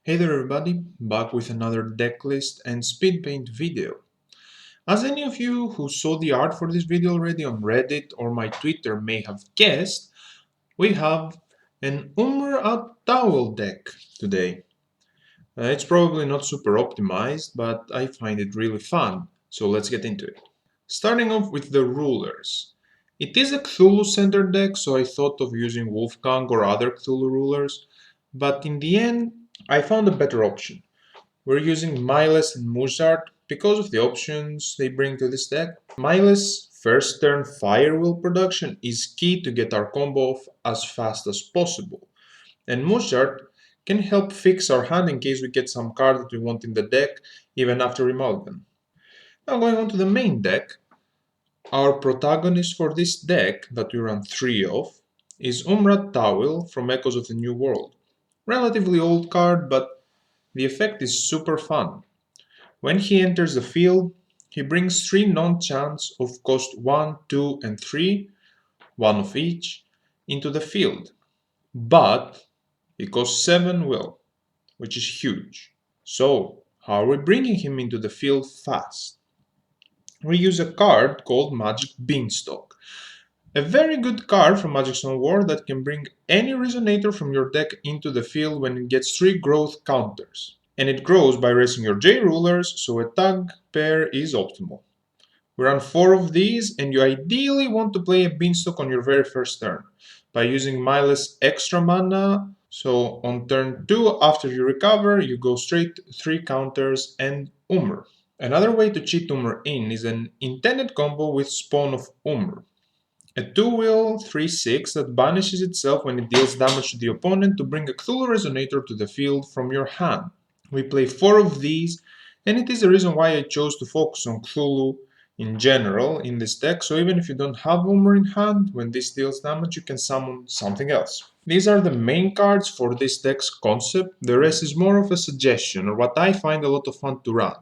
Hey there everybody, back with another decklist and speed paint video. As any of you who saw the art for this video already on Reddit or my Twitter may have guessed, we have an Umr at-Tawil deck today. It's probably not super optimized, but I find it really fun, so let's get into it. Starting off with the rulers. It is a Cthulhu-centered deck, so I thought of using Wolfgang or other Cthulhu rulers, but in the end, I found a better option. We're using Milest and Moojdart because of the options they bring to this deck. Milest's first turn fire wheel production is key to get our combo off as fast as possible, and Moojdart can help fix our hand in case we get some card that we want in the deck even after Remulligan. Now going on to the main deck, our protagonist for this deck that we run 3 of is Umr at-Tawil from Echoes of the New World. Relatively old card, but the effect is super fun. When he enters the field, he brings 3 non-chance of cost 1, 2, and 3, one of each, into the field. But he costs 7 will, which is huge. So, how are we bringing him into the field fast? We use a card called Magic Beanstalk. A very good card from Magic Stone War that can bring any Resonator from your deck into the field when it gets 3 growth counters. And it grows by raising your J rulers, so a tag pair is optimal. We run 4 of these, and you ideally want to play a Beanstalk on your very first turn by using Milest's extra mana. So on turn 2, after you recover, you go straight 3 counters and Umr. Another way to cheat Umr in is an intended combo with Spawn of Umr. A 2-wheel 3/6 that banishes itself when it deals damage to the opponent to bring a Cthulhu Resonator to the field from your hand. We play 4 of these, and it is the reason why I chose to focus on Cthulhu in general in this deck, so even if you don't have Umr in hand, when this deals damage you can summon something else. These are the main cards for this deck's concept, the rest is more of a suggestion or what I find a lot of fun to run.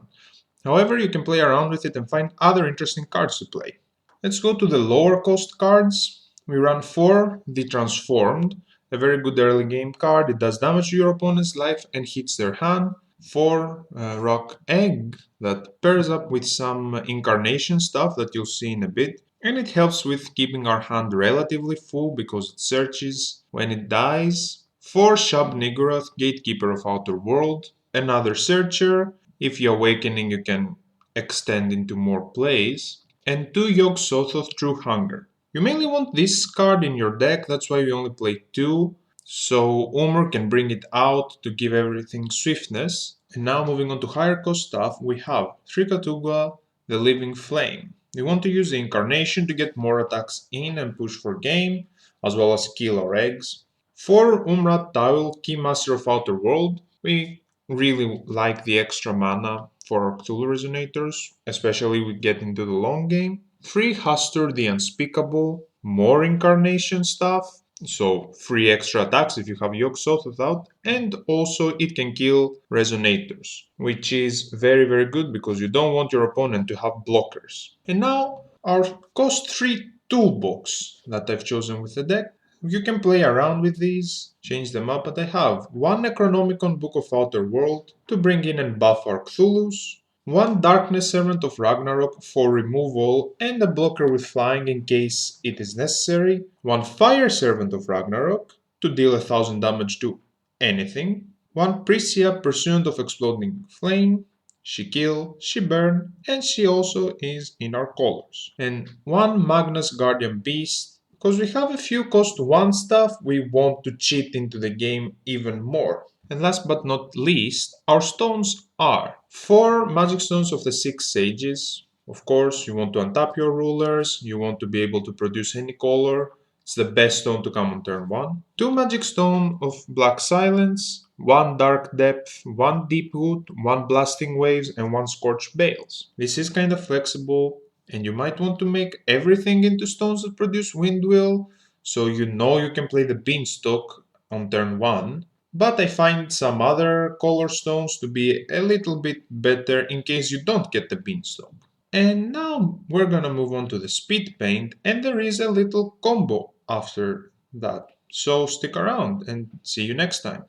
However, you can play around with it and find other interesting cards to play. Let's go to the lower cost cards. We run 4 the Transformed, a very good early game card. It does damage to your opponent's life and hits their hand. 4 Rukh Egg that pairs up with some incarnation stuff that you'll see in a bit. And it helps with keeping our hand relatively full because it searches when it dies. 4 Shub-Niggurath, Gatekeeper of Outer World, another searcher. If you're awakening you can extend into more plays. And 2 Yog-Sothoth, True Hunger. You mainly want this card in your deck, that's why we only play 2. So Umr can bring it out to give everything swiftness. And now moving on to higher cost stuff, we have 3 Cthugha, the Living Flame. We want to use the Incarnation to get more attacks in and push for game, as well as kill our eggs. 4 Umr at-Tawil, Keymaster of Outer World. We really like the extra mana for our Cthulhu Resonators, especially we get into the long game. 3 Hastur, the Unspeakable, more incarnation stuff, so free extra attacks if you have Yog-Sothoth out, and also it can kill Resonators, which is very good because you don't want your opponent to have blockers. And now our cost 3 Toolbox that I've chosen with the deck. You can play around with these, change them up, but I have 1 Necronomicon Book of Outer World to bring in and buff our Cthulhus, 1 Darkness Servant of Ragnarok for removal and a blocker with flying in case it is necessary, 1 Fire Servant of Ragnarok to deal 1000 damage to anything, 1 Pricia Pursuant of Exploding Flame, she kill, she burn, and she also is in our colors, and 1 Magna's Guardian Beast. Because we have a few cost 1 stuff, we want to cheat into the game even more. And last but not least, our stones are 4 Magic Stones of the 6 Sages. Of course, you want to untap your rulers, you want to be able to produce any color. It's the best stone to come on turn 1. 2 Magic Stone of Black Silence, 1 Dark Depth, 1 Deep Root, 1 Blasting Waves, and 1 Scorched Bales. This is kind of flexible, and you might want to make everything into stones that produce Windwheel, so you know you can play the Beanstalk on turn 1. But I find some other color stones to be a little bit better in case you don't get the Beanstalk. And now we're gonna move on to the speed paint, and there is a little combo after that. So stick around and see you next time.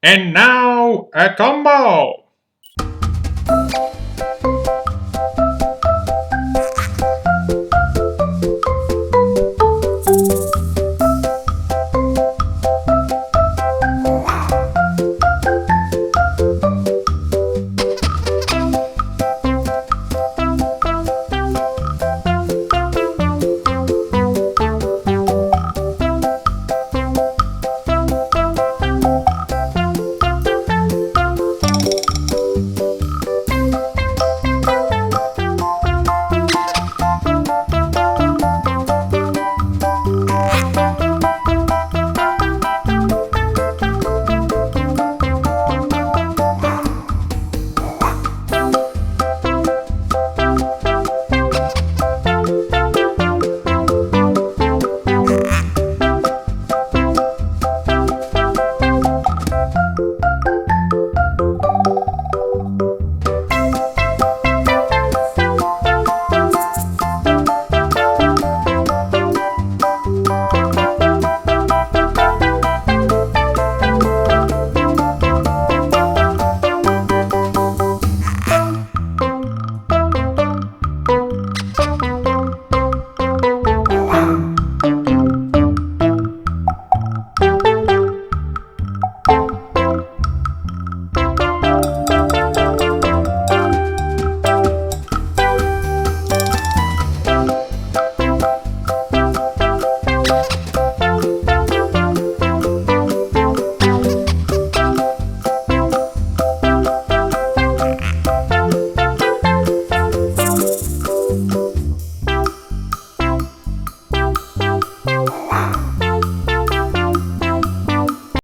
And now a combo!